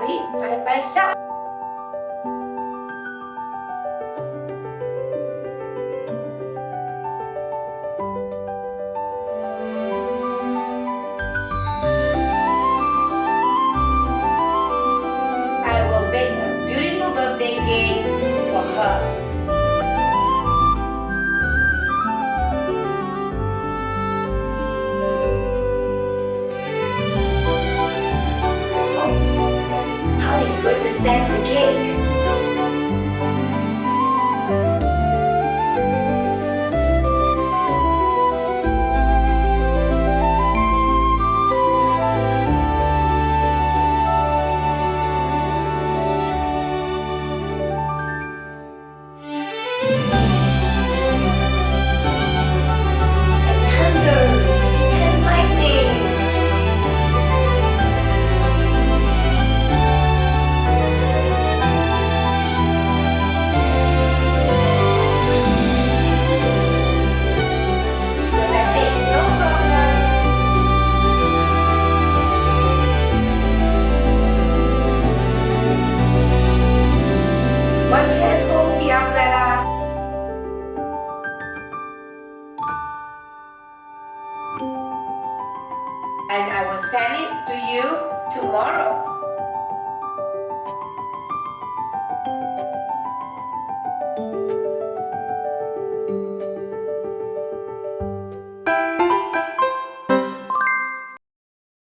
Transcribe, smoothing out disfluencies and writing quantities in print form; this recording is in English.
ฮ้ยไปซัก I will bake a beautiful birthday cake for her. Oops, how is going to send the cake? Thunder and lightning. So I say no problem. One hand hold the umbrella. And I will send it to you tomorrow.